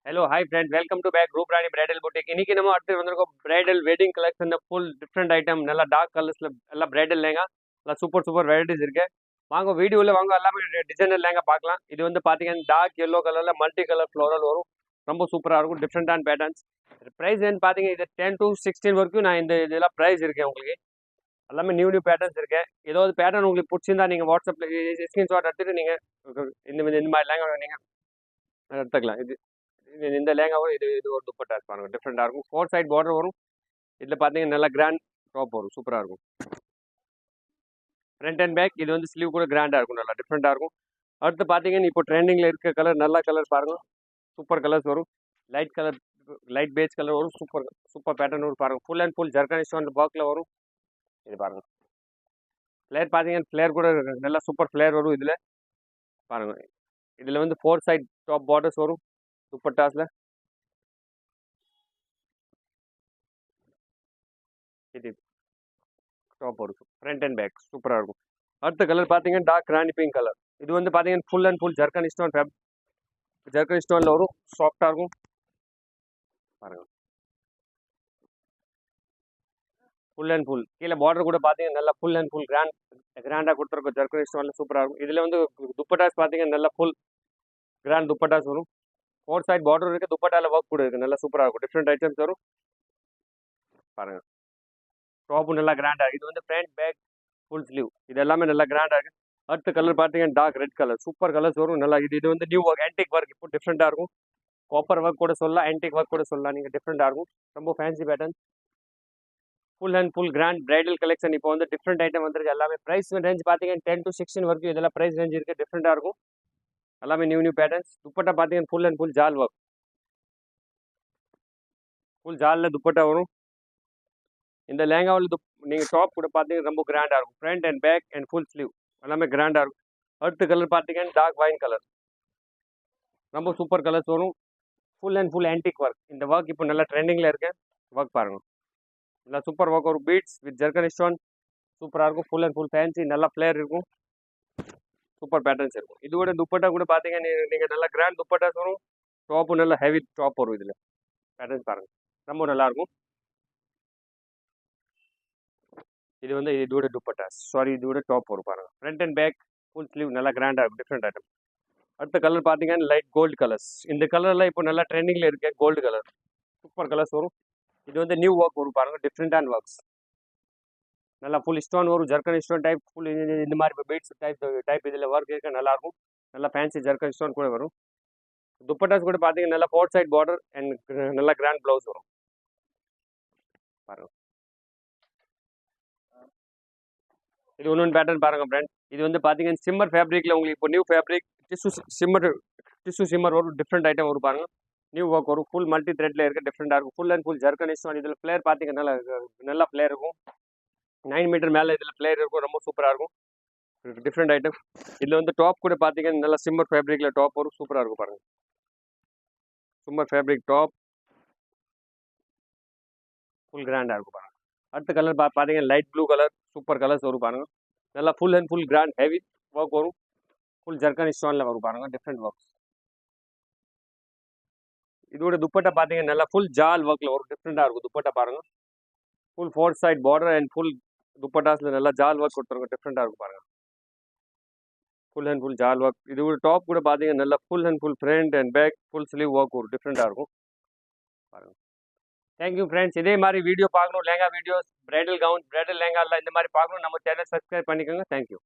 Hello, hi friends. Welcome to back Group Rani Bridal Boutique. இன்னைக்கு நம்ம அடுத்து வந்திருக்கோம் bridal wedding collection full different item நல்லா dark கலர்ஸ்ல எல்லாம் பிரைடல் லேங்கா நல்லா சூப்பர் வெரைட்டிஸ் இருக்கு. வாங்க வீடியோவில் வாங்க எல்லாமே டிசைனர் லேங்கா பார்க்கலாம். இது வந்து பார்த்தீங்கன்னா டார்க் எல்லோ கலரில் மல்டி கலர் ஃப்ளோரல் வரும். ரொம்ப சூப்பராக இருக்கும் டிஃப்ரெண்டான பேட்டர்ன்ஸ். ப்ரைஸ் என்ன பார்த்தீங்க இது 10 to 16 வரைக்கும் நான் இதெல்லாம் ப்ரைஸ் இருக்கேன் உங்களுக்கு. எல்லாமே நியூ பேட்டர்ன்ஸ் இருக்கு. ஏதாவது பேட்டர்ன் உங்களுக்கு பிடிச்சிருந்தா நீங்கள் வாட்ஸ்அப்பில் ஸ்கிரீன்ஷாட் எடுத்துட்டு நீங்கள் இந்த மாதிரி லேங்கா நீங்கள் எடுத்துக்கலாம். இந்த லேங்கா வரும். இது ஒரு துப்பட்டா பாருங்க டிஃப்ரெண்டாக இருக்கும். 4 சைட் பார்டர் வரும். இதில் பார்த்தீங்கன்னா நல்லா கிராண்ட் டாப் வரும். சூப்பராக இருக்கும். ஃப்ரண்ட் அண்ட் பேக் இது வந்து ஸ்லீவ் கூட கிராண்டாக இருக்கும். நல்லா டிஃப்ரெண்டாக இருக்கும். அடுத்து பார்த்தீங்கன்னா இப்போ ட்ரெண்டிங்கில் இருக்க கலர் நல்ல கலர் பாருங்க. சூப்பர் கலர்ஸ் வரும். Light colour light beige colour வரும். சூப்பர் பேட்டர்ன் வரும் பாருங்க. Full and full zircon stone ஒர்க்கில் வரும். இது பாருங்க. ஃப்ளேர் பார்த்தீங்கன்னா ஃப்ளேர் கூட நல்லா சூப்பர் ஃப்ளேர் வரும். இதில் பாருங்க. இதில் வந்து 4 சைட் டாப் பார்டர்ஸ் வரும் துப்பட்டாஸில். இது டாப் வரும். ஃப்ரண்ட் அண்ட் பேக் சூப்பராக இருக்கும். அடுத்த கலர் பார்த்தீங்கன்னா டார்க் ராணி பிங்க் கலர். இது வந்து பார்த்தீங்கன்னா ஃபுல் அண்ட் ஃபுல் ஜர்கன் ஸ்டோனில் வரும். சாஃப்டாக இருக்கும் பாருங்க. ஃபுல் அண்ட் ஃபுல் கீழே பார்டர் கூட பார்த்தீங்கன்னா நல்லா ஃபுல் அண்ட் ஃபுல் கிராண்டாக கொடுத்துருக்கும். ஜர்கன் ஸ்டோனில் சூப்பராக இருக்கும். இதில் வந்து துப்பட்டாஸ் பார்த்தீங்கன்னா நல்லா ஃபுல் கிராண்ட் துப்பட்டாஸ் வரும். 4 சைட் பார்டர் இருக்குது. துப்பட்டாவில் ஒர்க் கூட இருக்குது. நல்லா சூப்பராக இருக்கும். டிஃப்ரெண்ட் ஐட்டம்ஸ் வரும் பாருங்க. டாப்பு நல்லா கிராண்டாக இருக்குது. இது வந்து ஃப்ரண்ட் பேக் ஃபுல் ஸ்லீவ் இது எல்லாமே நல்லா கிராண்டாக இருக்குது. அடுத்த கலர் பார்த்தீங்கன்னா dark red colour. Super colours வரும். நல்லா இது வந்து நியூ ஒர்க் ஆன்டிக் ஒர்க் இப்போ டிஃப்ரெண்ட்டாக இருக்கும். காப்பர் ஒர்க் கூட சொல்லலாம், ஆன்டிக் ஒர்க் கூட சொல்லலாம். நீங்கள் டிஃப்ரெண்ட்டாக இருக்கும். ரொம்ப fancy pattern. Full and full grand bridal collection இப்போ வந்து டிஃப்ரெண்ட் ஐட்டம் வந்துருக்கு. எல்லாமே ப்ரைஸ் ரேஞ்ச் பார்த்தீங்கன்னா 10 to 16 வரைக்கும் இதெல்லாம் ப்ரைஸ் ரேஞ்ச் இருக்குது. டிஃப்ரெண்ட்டாக இருக்கும். எல்லாமே நியூ பேட்டர்ன்ஸ். துப்பட்டா பார்த்தீங்கன்னா ஃபுல் அண்ட் ஃபுல் ஜால் ஒர்க். ஃபுல் ஜாலில் துப்பட்டா வரும். இந்த லேங்காவில் நீங்கள் டாப் கூட பார்த்தீங்கன்னா ரொம்ப கிராண்டாக இருக்கும். Front and back and full sleeve எல்லாமே கிராண்டாக இருக்கும். அடுத்த கலர் பார்த்தீங்கன்னா டார்க் வைன் கலர். ரொம்ப சூப்பர் கலர்ஸ் வரும். Full and full antique work. இந்த ஒர்க் இப்போ நல்லா ட்ரெண்டிங்கில் இருக்கு. ஒர்க் பாருங்க. நல்லா சூப்பர் ஒர்க் வரும். பீட்ஸ் வித் ஜர்கன் ஸ்டோன் சூப்பராக இருக்கும். ஃபுல் அண்ட் ஃபுல் ஃபேன்சி நல்லா ஃப்ளேர் இருக்கும். சூப்பர் பேட்டர்ன்ஸ் இருக்கும். இதோட துப்பட்டா கூட பார்த்தீங்கன்னா நீங்கள் நல்லா கிராண்ட் துப்பட்டாஸ் வரும். டாப்பு நல்லா ஹெவி டாப் வரும். இதில் பேட்டர்ன்ஸ் பாருங்க ரொம்ப நல்லாயிருக்கும். இது வந்து இதோட துப்பட்டாஸ் இதோட டாப் வரும் பாருங்க. Front and back full sleeve நல்லா கிராண்டாக இருக்கும். Different item. அடுத்த கலர் பார்த்தீங்கன்னா லைட் கோல்டு கலர்ஸ். இந்த கலரில் இப்போ நல்லா ட்ரெண்டிங்கில் இருக்கு. கோல்டு கலர் சூப்பர் கலர்ஸ் வரும். இது வந்து நியூ ஒர்க் வரும் பாருங்க. டிஃப்ரெண்டான ஒர்க்ஸ் நல்லா ஃபுல் ஸ்டோன் வரும். ஜர்கன் ஸ்டோன் டைப் ஃபுல் இந்த மாதிரி பீட்ஸ் டைப் இதில் ஒர்க் இருக்க நல்லாயிருக்கும். நல்லா ஃபேன்சி ஜர்கன் ஸ்டோன் கூட வரும். துப்பட்டாஸ் கூட பார்த்தீங்கன்னா நல்லா 4 சைட் பார்டர் அண்ட் நல்லா கிராண்ட் ப்ளவுஸ் வரும் பாருங்க. இது ஒன்று பேட்டர்ன் பாருங்க ஃப்ரெண்ட். இது வந்து பார்த்தீங்கன்னா சிம்மர் ஃபேப்ரிக்கில் உங்களுக்கு இப்போ நியூ ஃபேப்ரிக் டிஷ்யூ சிம்மர் வரும். டிஃப்ரெண்ட் ஐட்டம் வரும் பாருங்க. நியூ ஒர்க் வரும். ஃபுல் மல்டி த்ரெட்ல இருக்க டிஃப்ரெண்டாக இருக்கும். Full and full zircon stone. இதில் ஃப்ளேர் பார்த்தீங்கன்னா நல்லா ஃப்ளேர் இருக்கும். 9 மீட்டர் மேலே இதில் ஃப்ளேர் இருக்கும். ரொம்ப சூப்பராக இருக்கும். Different item. இதில் வந்து டாப் கூட பார்த்தீங்கன்னா நல்லா சிம்மர் ஃபேப்ரிக்கில் டாப் வரும். சூப்பராக இருக்கும் பாருங்க. சிம்மர் ஃபேப்ரிக் டாப் ஃபுல் கிராண்டாக இருக்கும் பாருங்க. அடுத்த கலர் பார்த்தீங்கன்னா light blue colour. Super colours வரும் பாருங்க. நல்லா full and full grand heavy work வரும். ஃபுல் ஜர்கன் ஸ்டோனில் வரும் பாருங்க. Different works. இதோட துப்பட்டா பார்த்தீங்கன்னா நல்லா ஃபுல் ஜால் ஒர்க்கில் வரும். டிஃப்ரெண்டாக இருக்கும். துப்பட்டா பாருங்க. Full 4 side border and full துப்பட்டாஸில் நல்லா ஜால் ஒர்க் கொடுத்துருங்க. டிஃப்ரெண்டாக இருக்கும் பாருங்க. ஃபுல் அண்ட் ஃபுல் ஜால் ஒர்க். இது ஒரு டாப் கூட பார்த்தீங்கன்னா நல்லா full and full front and back full sleeve work வரும். டிஃப்ரெண்டாக இருக்கும் பாருங்க. Thank you friends. இதே மாதிரி வீடியோ பார்க்கணும். Lehenga videos bridal gown bridal lehenga எல்லாம் இந்த மாதிரி பார்க்கணும். நம்ம சேனல் சப்ஸ்கிரைப் பண்ணிக்கோங்க. தேங்க்யூ.